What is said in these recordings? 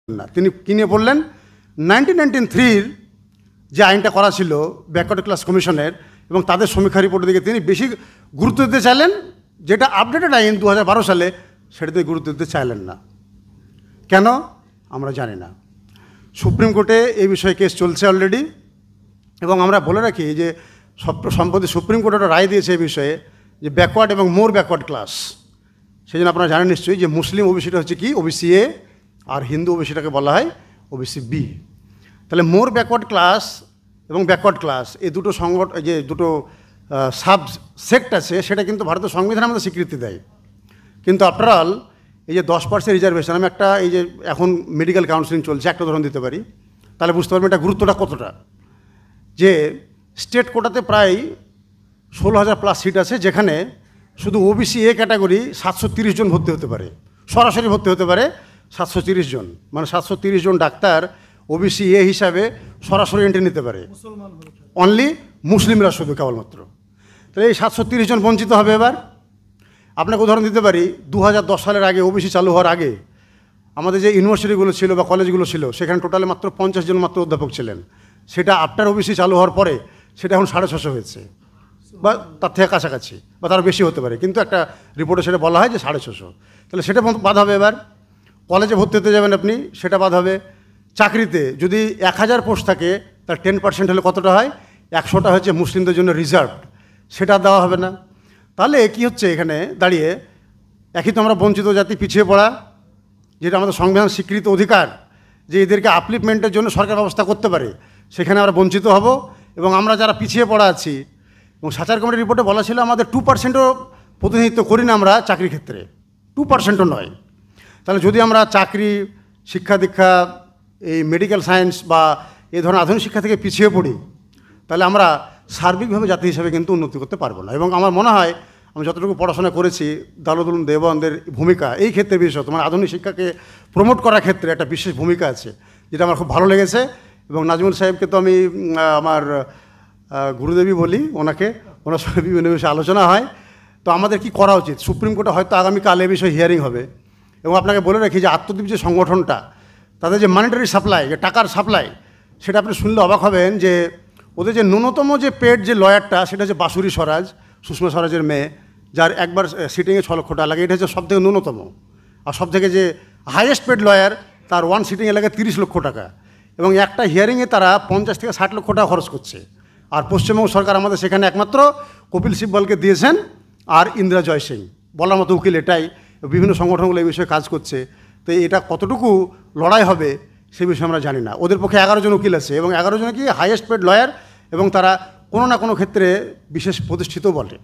না। তিনি কি নিয়ে বললেন 1993 যে আইনটা করা ছিল ব্যাকওয়ার্ড ক্লাস কমিশনের এবং তাদের সমীক্ষা রিপোর্টের দিকে তিনি বেশি গুরুত্ব দিতে চাইলেন, যেটা আপডেটেড আইন 2012 সালে সেটাতে গুরুত্ব দিতে চাইলেন না। কেন আমরা জানি না। সুপ্রিম কোর্টে এই বিষয়ে কেস চলছে অলরেডি, এবং আমরা বলে রাখি যে সম্প্রতি সুপ্রিম কোর্ট একটা রায় দিয়েছে এই বিষয়ে যে ব্যাকওয়ার্ড এবং মোর ব্যাকওয়ার্ড ক্লাস, সেই জন্য আপনারা জানেন নিশ্চয়ই যে মুসলিম ওবিসিটা হচ্ছে কি ওবিসি এ, আর হিন্দু ওবিসিটাকে বলা হয় ওবিসি বি। তাহলে মোর ব্যাকওয়ার্ড ক্লাস এবং ব্যাকওয়ার্ড ক্লাস এই দুটো যে দুটো সাব সেক্ট আছে সেটা কিন্তু ভারতের সংবিধান আমাদের স্বীকৃতি দেয়। কিন্তু আফটার অল এই যে 10% রিজার্ভেশন, আমি একটা এই যে এখন মেডিকেল কাউন্সিলিং চলছে একটা উদাহরণ দিতে পারি, তাহলে বুঝতে পারবেন এটা গুরুত্বটা কতটা। যে স্টেট কোটাতে প্রায় 16,000 প্লাস সিট আছে, যেখানে শুধু ওবিসি এ ক্যাটাগরি 730 জন ভর্তি হতে পারে, সরাসরি ভর্তি হতে পারে 730 জন, মানে 730 জন ডাক্তার ওবিসি এ হিসাবে সরাসরি এন্ট্রি নিতে পারে, অনলি মুসলিমরা শুধু কেবলমাত্র। তাহলে এই 730 জন বঞ্চিত হবে। এবার আপনাকে উদাহরণ দিতে পারি, 2010 সালের আগে ওবিসি চালু হওয়ার আগে আমাদের যে ইউনিভার্সিটিগুলো ছিল বা কলেজগুলো ছিল সেখানে টোটালে মাত্র 50 জন মাত্র অধ্যাপক ছিলেন। সেটা আফটার ওবিসি চালু হওয়ার পরে সেটা এখন 650 হয়েছে, বা তার থেকে কাছাকাছি বা তার বেশি হতে পারে, কিন্তু একটা রিপোর্টে সেটা বলা হয় যে 650। তাহলে সেটা বাদ হবে। এবার কলেজে ভর্তি হতে যাবেন আপনি, সেটা বাদ হবে। চাকরিতে যদি 1000 পোস্ট থাকে তার 10% হলে কতটা হয়, 100টা হচ্ছে মুসলিমদের জন্য রিজার্ভড, সেটা দেওয়া হবে না। তাহলে কি হচ্ছে এখানে দাঁড়িয়ে, একই তো আমরা বঞ্চিত জাতি, পিছিয়ে পড়া, যেটা আমাদের সংবিধান স্বীকৃত অধিকার যে এদেরকে আপলিফমেন্টের জন্য সরকার ব্যবস্থা করতে পারে, সেখানে আমরা বঞ্চিত হব। এবং আমরা যারা পিছিয়ে পড়া আছি, এবং সাচার কমিটির রিপোর্টে বলা ছিল আমাদের 2%ও প্রতিনিধিত্ব করি না আমরা চাকরির ক্ষেত্রে, 2%ও নয়। তাহলে যদি আমরা চাকরি, শিক্ষা দীক্ষা, এই মেডিকেল সায়েন্স বা এই ধরনের আধুনিক শিক্ষা থেকে পিছিয়ে পড়ি, তাহলে আমরা সার্বিকভাবে জাতি হিসেবে কিন্তু উন্নতি করতে পারবো না। এবং আমার মনে হয় আমি যতটুকু পড়াশোনা করেছি, দারুল উলুম দেওবন্দের ভূমিকা এই ক্ষেত্রে বিশেষত মানে আধুনিক শিক্ষাকে প্রমোট করার ক্ষেত্রে একটা বিশেষ ভূমিকা আছে, যেটা আমার খুব ভালো লেগেছে। এবং নাজমুল সাহেবকে তো আমি আমার গুরুদেবী বলি, ওনার সঙ্গে বিভিন্ন বিষয়ে আলোচনা হয়। তো আমাদের কি করা উচিত, সুপ্রিম কোর্টে হয়তো আগামীকাল এ বিষয়ে হিয়ারিং হবে। এবং আপনাকে বলে রাখি যে আত্মদ্বীপ যে সংগঠনটা, তাদের যে মানিটারি সাপ্লাই, যে টাকার সাপ্লাই, সেটা আপনি শুনলে অবাক হবেন যে ওদের যে ন্যূনতম যে পেড যে লয়ারটা, সেটা হচ্ছে বাসুরি স্বরাজ, সুষমা স্বরাজের মেয়ে, যার একবার সিটিংয়ে 6 লক্ষ টাকা লাগে, এটা হচ্ছে সবথেকে ন্যূনতম। আর সবথেকে যে হাইয়েস্ট পেড লয়ার, তার 1 সিটিংয়ে লাগে 30 লক্ষ টাকা, এবং একটা হিয়ারিংয়ে তারা 50 থেকে 60 লক্ষ টাকা খরচ করছে। আর পশ্চিমবঙ্গ সরকার আমাদের সেখানে একমাত্র কপিল সিব্বলকে দিয়েছেন আর ইন্দিরা জয় সিং বলার মতো উকিল, এটাই। বিভিন্ন সংগঠনগুলো এই বিষয়ে কাজ করছে। তো এটা কতটুকু লড়াই হবে সে বিষয়ে আমরা জানি না। ওদের পক্ষে 11 জন উকিল আছে, এবং 11 জন কি হাইয়েস্ট পেড লয়ার, এবং তারা কোনো না কোনো ক্ষেত্রে বিশেষ প্রতিষ্ঠিত বলে।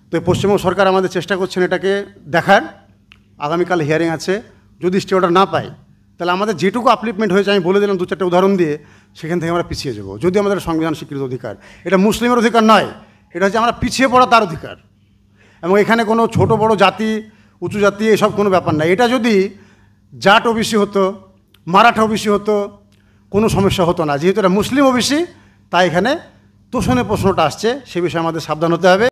তো পশ্চিমবঙ্গ সরকার আমাদের চেষ্টা করছেন এটাকে দেখার। আগামীকাল হিয়ারিং আছে, যদি স্টে অর্ডার না পাই, তাহলে আমাদের যেটুকু আপলিফমেন্ট হয়েছে, আমি বলে দিলাম 2-4টা উদাহরণ দিয়ে, সেখান থেকে আমরা পিছিয়ে যাব। যদি আমাদের সংবিধান স্বীকৃত অধিকার, এটা মুসলিমের অধিকার নয়, এটা হচ্ছে আমরা পিছিয়ে পড়া তার অধিকার। এবং এখানে কোনো ছোট বড় জাতি, উঁচু জাতি, এসব কোনো ব্যাপার নাই। এটা যদি জাট ওবিসি হতো, মারাঠা ওবিসি হতো, কোনো সমস্যা হতো না। যেহেতু এটা মুসলিম ওবিসি, তাই এখানে তোষণের প্রশ্নটা আসছে, সে বিষয়ে আমাদের সাবধান হতে হবে।